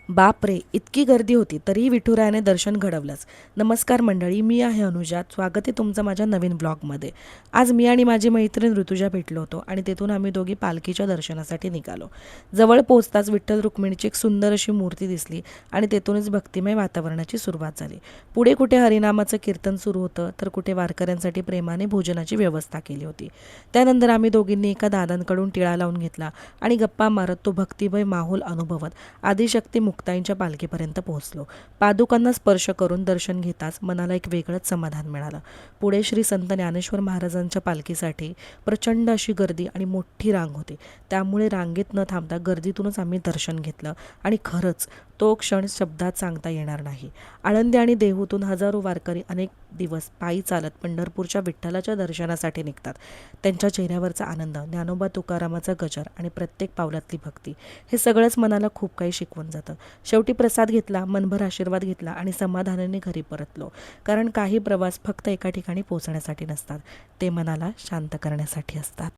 बापरे! इतकी गर्दी होती तरीही विठुरायाने दर्शन घडवलंच. नमस्कार मंडळी, मी आहे अनुजा. स्वागत आहे तुमचं माझ्या नवीन ब्लॉगमध्ये. आज मी आणि माझी मैत्रीण ऋतुजा भेटलो होतो आणि तेथून आम्ही दोघी पालखीच्या दर्शनासाठी निघालो. जवळ पोहोचताच विठ्ठल रुक्मिणीची एक सुंदर अशी मूर्ती दिसली आणि तेथूनच भक्तिमय वातावरणाची सुरुवात झाली. पुढे कुठे हरिनामाचं कीर्तन सुरू होतं, तर कुठे वारकऱ्यांसाठी प्रेमाने भोजनाची व्यवस्था केली होती. त्यानंतर आम्ही दोघींनी एका दादांकडून टिळा लावून घेतला आणि गप्पा मारत तो भक्तिमय माहोल अनुभवत आदिशक्ती मुक्ताईंच्या पालखीपर्यंत पोहोचलो. पादुकांना स्पर्श करून दर्शन घेताच मनाला एक वेगळंच समाधान मिळालं. पुढे श्री संत ज्ञानेश्वर महाराजांच्या पालखीसाठी प्रचंड अशी गर्दी आणि मोठी रांग होती. त्यामुळे रांगेत न थांबता गर्दीतूनच आम्ही दर्शन घेतलं आणि खरंच तो क्षण शब्दात सांगता येणार नाही. आळंदी आणि देहूतून हजारो वारकरी अनेक दिवस पायी चालत पंढरपूरच्या विठ्ठलाच्या दर्शनासाठी निघतात. त्यांच्या चेहऱ्यावरचा आनंद, ज्ञानोबा तुकारामाचा गजर आणि प्रत्येक पावलातली भक्ती हे सगळंच मनाला खूप काही शिकवून जातं. शेवटी प्रसाद घेतला, मनभर आशीर्वाद घेतला आणि समाधानाने घरी परतलो. कारण काही प्रवास फक्त एका ठिकाणी पोहोचण्यासाठी नसतात, ते मनाला शांत करण्यासाठी असतात.